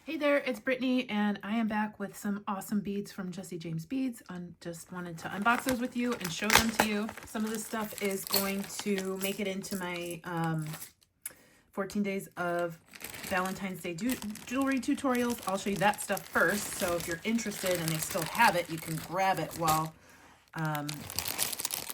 Hey there, it's Brittany, and I am back with some awesome beads from Jessie James Beads. I just wanted to unbox those with you and show them to you. Some of this stuff is going to make it into my 14 days of Valentine's Day jewelry tutorials. I'll show you that stuff first, so if you're interested and they still have it, you can grab it while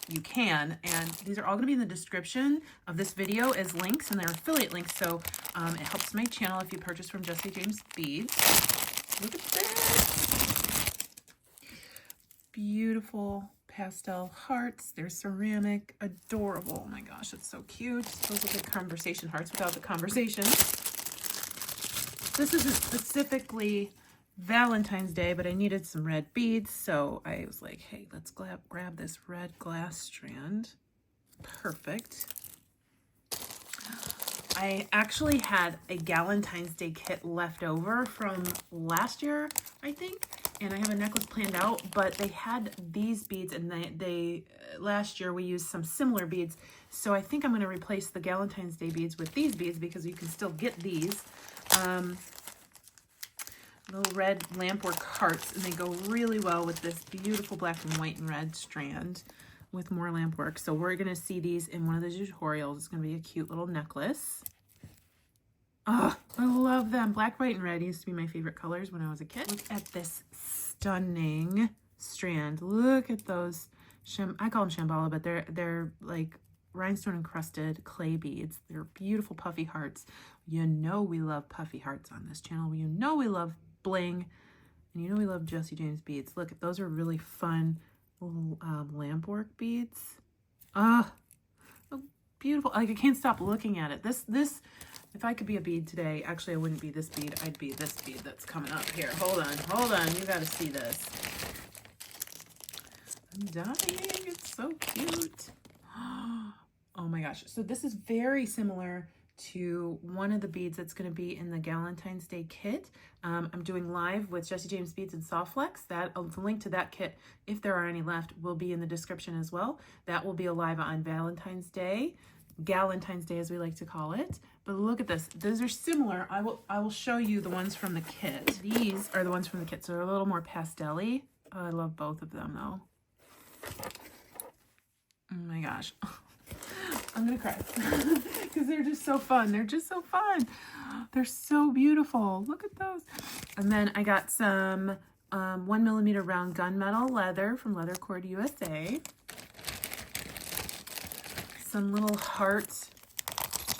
you can. And these are all going to be in the description of this video as links, and they're affiliate links, so it helps my channel if you purchase from Jessie James Beads. Look at that. Beautiful pastel hearts. They're ceramic. Adorable. Oh my gosh, it's so cute. Those look like conversation hearts without the conversation. This isn't specifically Valentine's Day, but I needed some red beads, so I was like, hey, let's grab this red glass strand. Perfect. I actually had a Valentine's Day kit left over from last year, I think, and I have a necklace planned out, but they had these beads, and they last year we used some similar beads, so I think I'm going to replace the Valentine's Day beads with these beads because you can still get these. Little red lampwork hearts, and they go really well with this beautiful black and white and red strand with more lampwork. So we're going to see these in one of the tutorials. It's going to be a cute little necklace. Oh, I love them. Black, white, and red used to be my favorite colors when I was a kid. Look at this stunning strand. Look at those. I call them shambhala, but they're like rhinestone encrusted clay beads. They're beautiful puffy hearts. You know we love puffy hearts on this channel. You know we love bling, and you know we love Jessie James Beads. Look, those are really fun little lampwork beads. Oh, beautiful. Like, I can't stop looking at it. This if I could be a bead today, actually I wouldn't be this bead, I'd be this bead that's coming up here. Hold on, you got to see this. I'm dying. It's so cute. Oh my gosh. So this is very similar to one of the beads that's going to be in the Valentine's Day kit. I'm doing live with Jessie James Beads and Soft Flex. The link to that kit, if there are any left, will be in the description as well. That will be alive on Valentine's Day as we like to call it. But look at this. Those are similar. I will show you the ones from the kit. These are the ones from the kit, so they're a little more pastel-y. Oh, I love both of them though. Oh my gosh. I'm gonna cry because they're just so fun. They're just so fun. They're so beautiful. Look at those. And then I got some 1mm round gunmetal leather from Leather Cord USA. Some little heart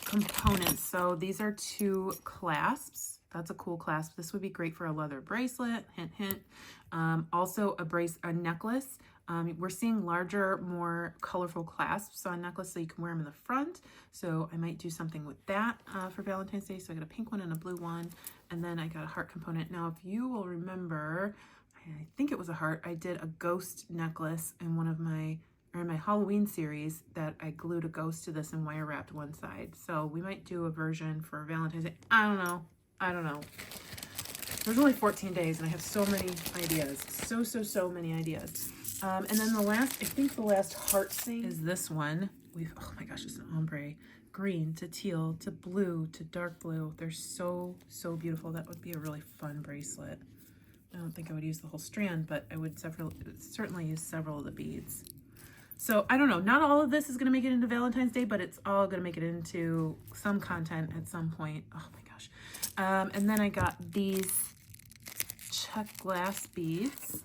components. So these are 2 clasps. That's a cool clasp. This would be great for a leather bracelet. Hint, hint. Also a necklace. We're seeing larger, more colorful clasps on necklace, so you can wear them in the front. So I might do something with that for Valentine's Day. So I got a pink one and a blue one, and then I got a heart component. Now, if you will remember, I think it was a heart. I did a ghost necklace in in my Halloween series that I glued a ghost to this and wire wrapped one side. So we might do a version for Valentine's Day. I don't know. There's only 14 days, and I have so many ideas. So many ideas. And then I think the last heart thing is this one. Oh my gosh, it's an ombre. Green to teal to blue to dark blue. They're so beautiful. That would be a really fun bracelet. I don't think I would use the whole strand, but I would certainly use several of the beads. So I don't know. Not all of this is going to make it into Valentine's Day, but it's all going to make it into some content at some point. Oh my gosh. And then I got these check glass beads.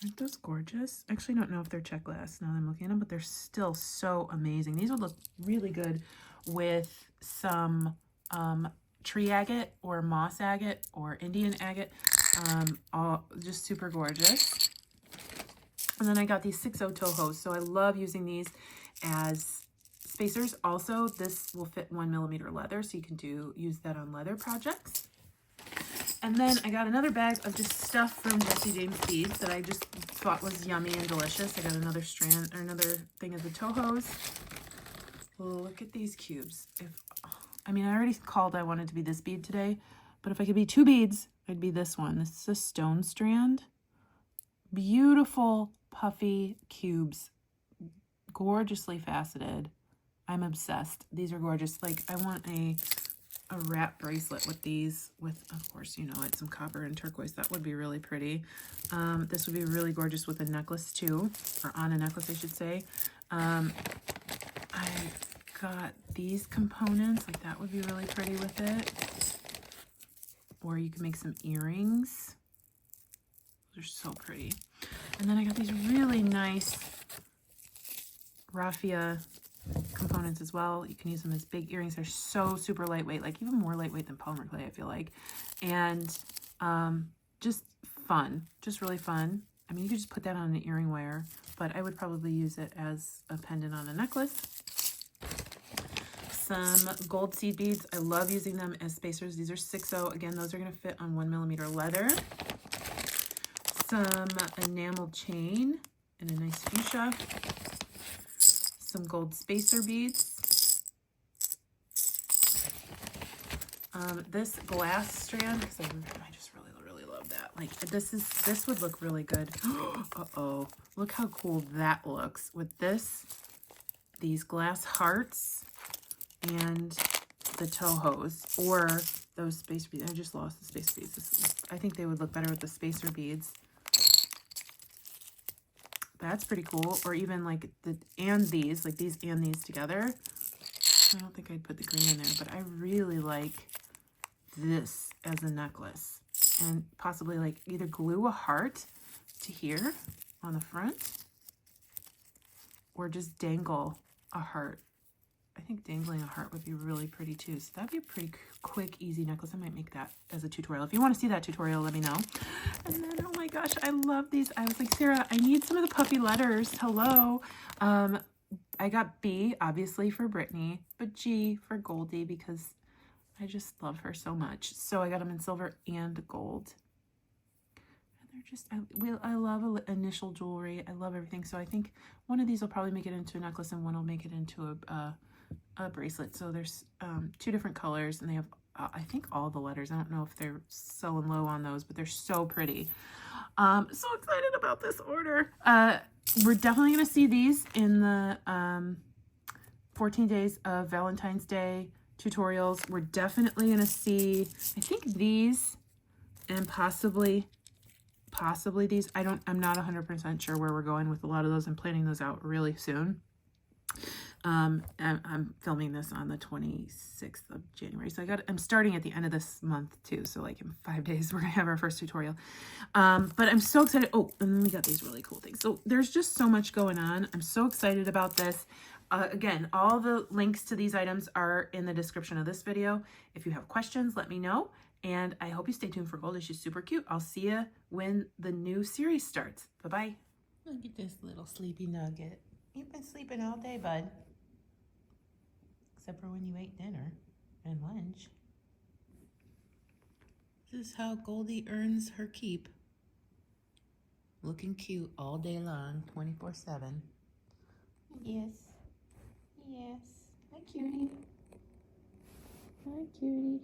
Aren't those gorgeous? I actually don't know if they're check glass now that I'm looking at them, but they're still so amazing. These would look really good with some tree agate or moss agate or Indian agate. All just super gorgeous. And then I got these 6/0 tohos. So I love using these as spacers. Also, this will fit 1mm leather, so you can use that on leather projects. And then I got another bag of just stuff from Jessie James Beads that I just thought was yummy and delicious. I got another strand or another thing of the tohos. Look at these cubes. I already called I wanted to be this bead today, but if I could be 2 beads, I'd be this one. This is a stone strand. Beautiful puffy cubes, gorgeously faceted. I'm obsessed. These are gorgeous. Like, I want a a wrap bracelet with these, with, of course, you know it, some copper and turquoise. That would be really pretty. This would be really gorgeous with a necklace too, or on a necklace, I should say. I got these components, like that would be really pretty with it. Or you can make some earrings. They're so pretty. And then I got these really nice raffia components as well. You can use them as big earrings. They're so super lightweight, like even more lightweight than polymer clay, I feel like. And just fun, just really fun. I mean, you could just put that on an earring wire, but I would probably use it as a pendant on a necklace. Some gold seed beads. I love using them as spacers. These are 6.0. Again, those are going to fit on 1mm leather. Some enamel chain in a nice fuchsia. Some gold spacer beads. This glass strand, because I just really love that. Like this would look really good. Uh-oh, look how cool that looks with these glass hearts and the tohos, or those spacer beads. I just lost the spacer beads. I think they would look better with the spacer beads. That's pretty cool. Or even like these and these together. I don't think I'd put the green in there, but I really like this as a necklace. And possibly like either glue a heart to here on the front, or just dangle a heart. I think dangling a heart would be really pretty too. So that'd be a pretty quick, easy necklace. I might make that as a tutorial. If you want to see that tutorial, let me know. And then, oh my gosh, I love these. I was like, Sarah, I need some of the puffy letters. Hello. I got B, obviously, for Brittany, but G for Goldie because I just love her so much. So I got them in silver and gold. And they're just, I love initial jewelry. I love everything. So I think one of these will probably make it into a necklace and one will make it into a bracelet. So there's 2 different colors, and they have I think all the letters. I don't know if they're selling low on those, but they're so pretty. So excited about this order. We're definitely going to see these in the 14 days of Valentine's Day tutorials. We're definitely going to see, I think these and possibly these. I'm not 100% sure where we're going with a lot of those. I'm planning those out really soon. And I'm filming this on the 26th of January. So I'm starting at the end of this month too. So like in 5 days, we're gonna have our first tutorial. But I'm so excited. Oh, and then we got these really cool things. So there's just so much going on. I'm so excited about this. Again, all the links to these items are in the description of this video. If you have questions, let me know. And I hope you stay tuned for Goldie. She's super cute. I'll see you when the new series starts. Bye-bye. Look at this little sleepy nugget. You've been sleeping all day, bud. Except for when you ate dinner and lunch. This is how Goldie earns her keep. Looking cute all day long, 24/7. Yes. Yes. Hi, cutie. Hi, cutie.